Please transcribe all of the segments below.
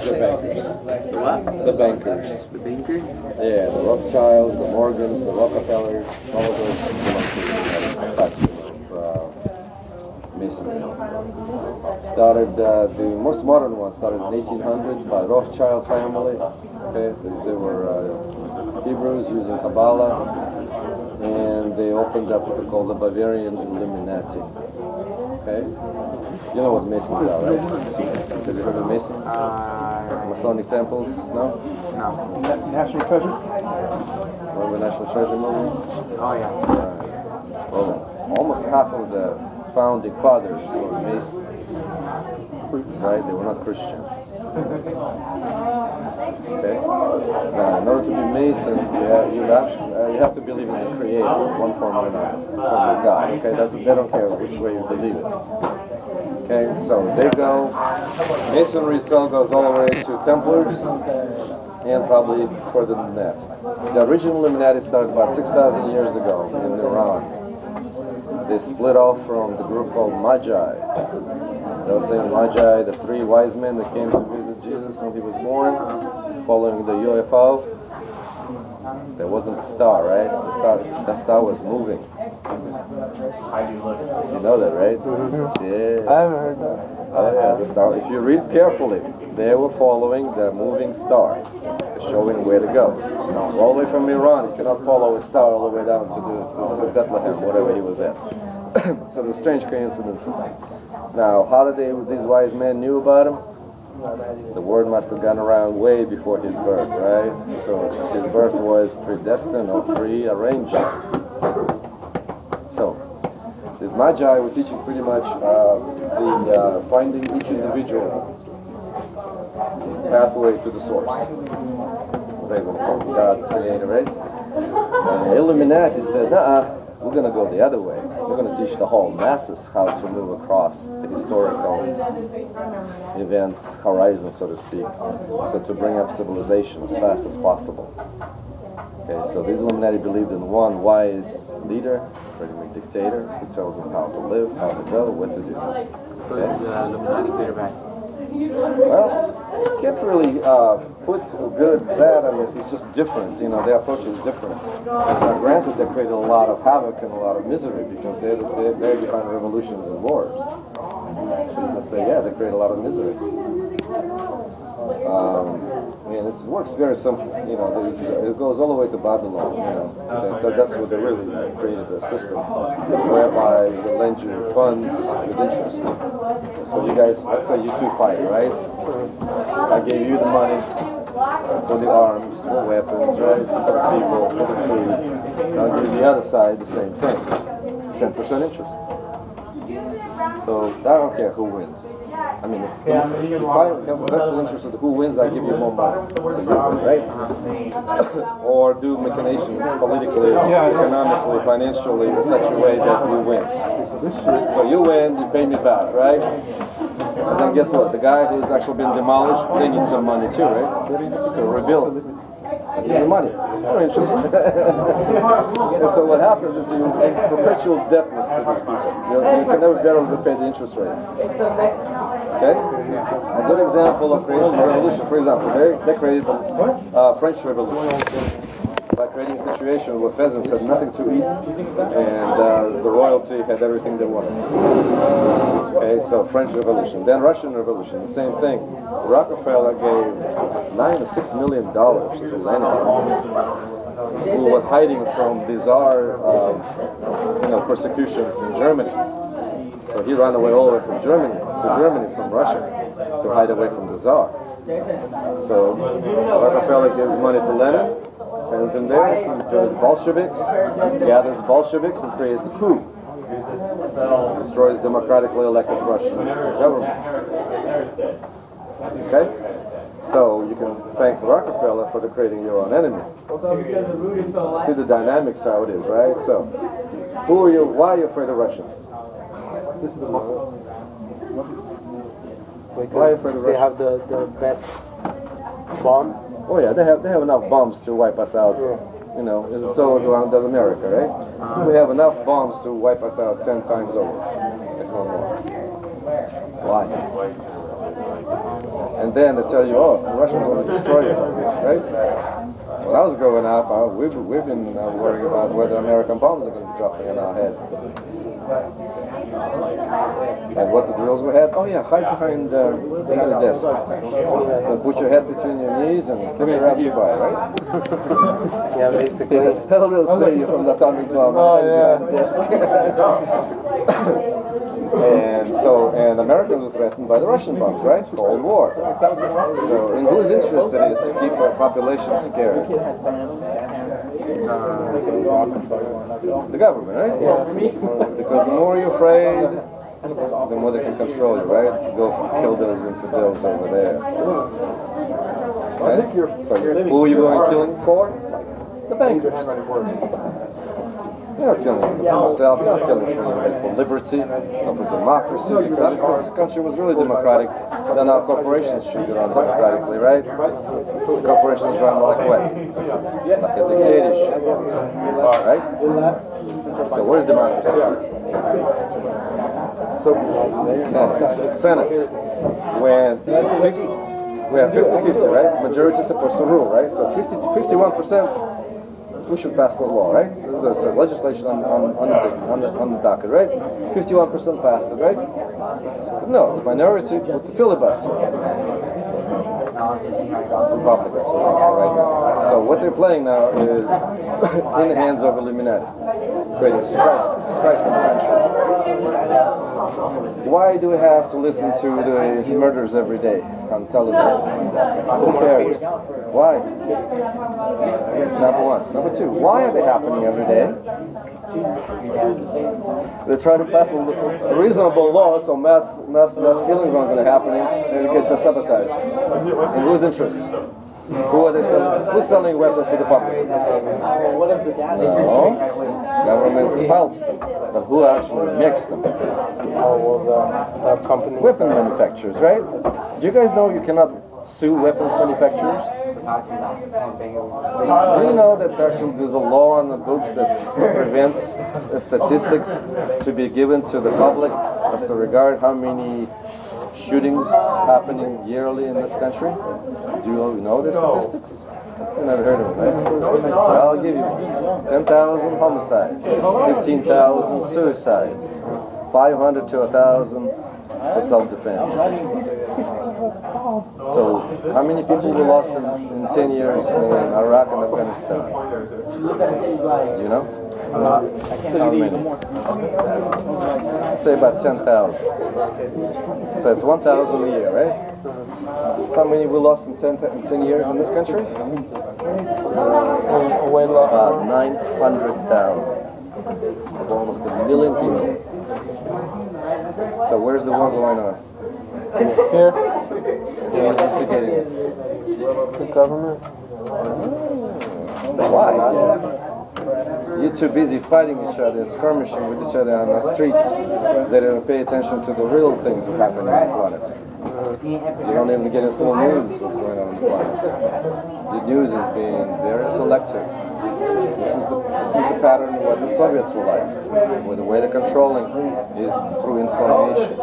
the bankers. The what? The bankers. The banker? Yeah, the Rothschilds, the Morgans, the Rockefellers, all of those belong to the faction of Masonry. Started, the most modern one started in 1800s by Rothschild family. Okay, they were Hebrews using Kabbalah, and they opened up what they call the Bavarian Illuminati. Okay, you know what Masons are, right? Have you heard of Masons? Masonic temples? No? No. National Treasure? Remember National Treasure movie? Oh, yeah. Well, almost half of the founding fathers were Masons, right? They were not Christians. Okay. Now, in order to be Mason, you have to believe in the Creator, one form or another, from God. Okay, they don't care which way you believe it. Okay, so they go. Masonry itself goes all the way to Templars, and probably further than that. The original Illuminati started about 6,000 years ago in Iran. They split off from the group called Magi. They were saying Magi, the three wise men that came to visit Jesus when he was born, following the UFO. There wasn't the star, right? The star was moving. You know that, right? Yeah. I haven't heard that. Oh yeah, the star. If you read carefully, they were following the moving star, showing where to go. All the way from Iran, you cannot follow a star all the way down to Bethlehem, whatever he was at. So there were strange coincidences. Now, how did these wise men knew about him? The word must have gone around way before his birth, right? So his birth was predestined or prearranged. So these Magi were teaching pretty much the finding each individual pathway to the source. They were called God, Creator, right? And Illuminati said, nah, we're going to go the other way. We're going to teach the whole masses how to move across the historical events, horizon, so to speak. So to bring up civilization as fast as possible. Okay, so these Illuminati believed in one wise leader, pretty much dictator, who tells them how to live, how to go, what to do. So is the Illuminati good or bad? Well, you can't really put good, bad on this. It's just different. You know, their approach is different. Now, granted, they created a lot of havoc and a lot of misery because they're behind revolutions and wars. So you can say, yeah, they create a lot of misery. And it works very simple. You know, it goes all the way to Babylon. You know, that's what they really created a system whereby they lend you funds with interest. So you guys, let's say you two fight, right? I gave you the money for the arms, for weapons, right? For the people, for the food. I'll give the other side the same thing. 10% interest. So I don't care who wins. I mean, if I have a vested interest of who wins, I give you more money. So you win, right? Or do machinations politically, economically, financially in such a way that you win. So you win, you pay me back, right? And then guess what? The guy who's actually been demolished, they need some money too, right? To rebuild it. I give you money, no interest. And so what happens is you in perpetual debtness to these people. You can never bear to pay the interest rate. Okay? A good example of creation of revolution, for example, they created the French Revolution by creating a situation where peasants had nothing to eat and the royalty had everything they wanted. Okay, so French Revolution. Then Russian Revolution, the same thing. Rockefeller gave $9 or $6 million to Lenin, who was hiding from bizarre persecutions in Germany. So he ran away all the way from Germany from Russia, to hide away from the Tsar. So Rockefeller gives money to Lenin, sends him there, he joins Bolsheviks, gathers Bolsheviks and creates the coup. Destroys democratically elected Russian government. Okay? So you can thank Rockefeller for creating your own enemy. See the dynamics how it is, right? So, who are you? Why are you afraid of Russians? This is a muscle. Why are you afraid of They Russians? have the best bomb. Oh yeah, they have enough bombs to wipe us out. You know, and so does America, right? We have enough bombs to wipe us out 10 times over, if not more. Why? and then they tell you, oh, the Russians want to destroy you, right? When I was growing up, we've been worrying about whether American bombs are going to be dropping on our head. And what the drills we had? Oh yeah, hide behind the desk. And put your head between your knees and kiss your ass goodbye, right? Yeah, basically. That'll really save you from the atomic bomb. Oh, Hide yeah. behind the desk. And Americans were threatened by the Russian bombs, right? Cold War. So in whose interest it is to keep our population scared? The government, right? Yeah. Because the more you're afraid, the more they can control you, right? Go kill those infidels over there. Okay? So who are you going killing for? The bankers. You're not killing them for myself, you're not killing them for liberty, or for democracy, because if this country was really democratic, then our corporations should be run democratically, right? The corporations run like what? Like a dictatorship, right? So where's democracy? Yeah. Senate, when 50, we have 50-50, right? Majority is supposed to rule, right? So 50 to 51%, we should pass the law, right? There's a legislation on the docket, right? 51% passed it, right? No, the minority with the filibuster. Republicans, for example, right now. So what they're playing now is in the hands of Illuminati, creating strife in the country. Why do we have to listen to the murders every day on television? Who cares? Why? Number one. Number two, why are they happening every day? They try to pass a reasonable law so mass killings aren't going to happen and get sabotaged. In whose interest? Who are they selling? Who's selling weapons to the public? No. Government helps them. But who actually makes them? The companies. Weapon manufacturers, right? Do you guys know you cannot sue weapons manufacturers? Do you know that there's a law on the books that prevents the statistics to be given to the public as to regard how many shootings happening yearly in this country? Do you know the statistics? I've never heard of it, right? Well, I'll give you 10,000 homicides, 15,000 suicides, 500 to 1,000 for self-defense. So, how many people were lost in 10 years in Iraq and Afghanistan? Do you know? How many? Say about 10,000. So it's 1,000 a year, right? How many we lost in 10 years in this country? About 900,000. Of almost 1 million people. So where's the war going on? Here. Who's instigating it? The government. Why? You're too busy fighting each other, skirmishing with each other on the streets. They don't pay attention to the real things that happen on the planet. You don't even get in full news what's going on the planet. The news is being very selective. This is the pattern of what the Soviets were like, where the way they're controlling is through information.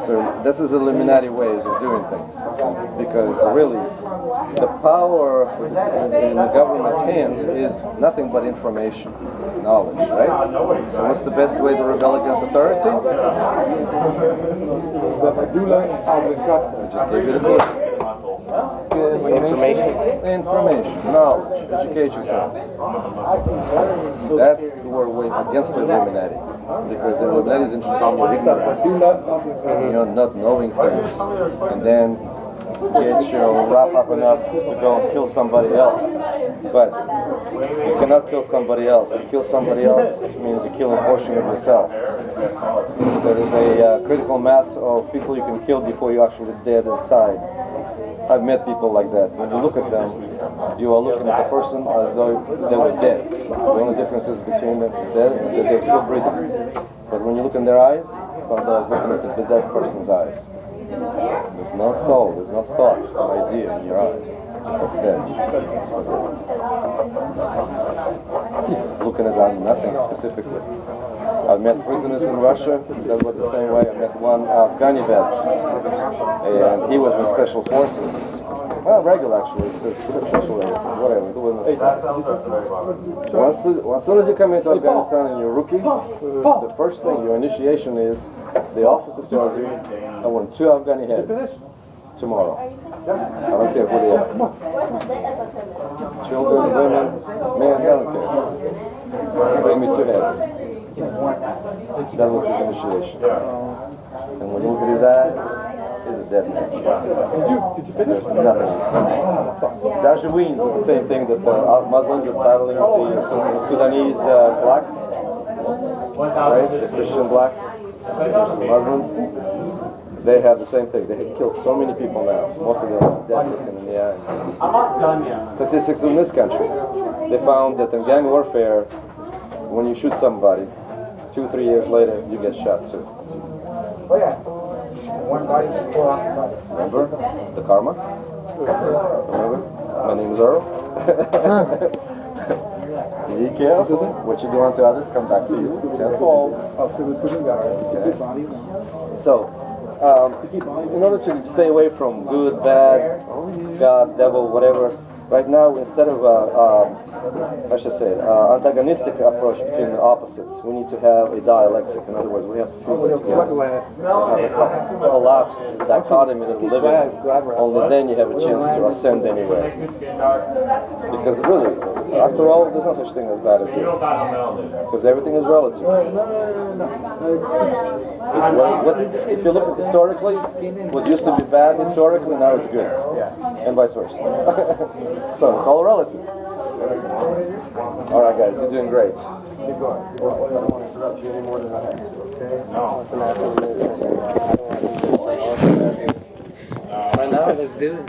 So this is Illuminati ways of doing things, because really the power in the government's hands is nothing but information, knowledge, right? So what's the best way to rebel against authority? I just gave you the clue. Information, knowledge, educate yourselves. That's where we're against the Illuminati, because the Illuminati is interested in your ignorance, not knowing things, and then get your wrap up enough to go and kill somebody else. But you cannot kill somebody else. You kill somebody else means you kill a portion of yourself. There is a critical mass of people you can kill before you're actually dead inside. I've met people like that. When you look at them, you are looking at the person as though they were dead. The only difference is between them dead and that they're still breathing. But when you look in their eyes, it's like I was looking at the dead person's eyes. There's no soul, there's no thought, no idea in your eyes. Just like dead. Just like looking at them, nothing specifically. I've met prisoners in Russia that were the same way. I met one Afghani vet, and he was in the special forces. Well, regular actually, it says whatever. As soon as you come into Afghanistan and you're a rookie, the first thing, your initiation is, the officer tells you, I want 2 Afghani heads tomorrow. I don't care who they are. Children, women, men, I don't care. Bring me 2 heads. That was his initiation. And when you look at his eyes, he's a dead man. There's nothing inside. Dajaweens are the same thing that Muslims are battling the Sudanese blacks, right? The Christian blacks versus Muslims. They have the same thing. They have killed so many people now. Most of them are dead looking in the eyes. Statistics in this country. They found that in gang warfare, when you shoot somebody, 2-3 years later, you get shot too. Remember the karma? Remember? My name is Earl. Be careful. What you do unto others come back to you tenfold. Okay. So, in order to stay away from good, bad, God, devil, whatever, right now, instead of I should say antagonistic approach between the opposites, we need to have a dialectic. In other words, we have to fuse it together. Have a collapse this dichotomy that we live in. Only then you have a chance to ascend anywhere. Because really, after all, there's no such thing as bad or good. Because everything is relative. If you look at historically, what used to be bad historically, now it's good. And vice versa. So it's all relative. All right, guys, you're doing great. Keep going. I don't want to interrupt you any more than I have to. Okay? No. Right now, let's do it.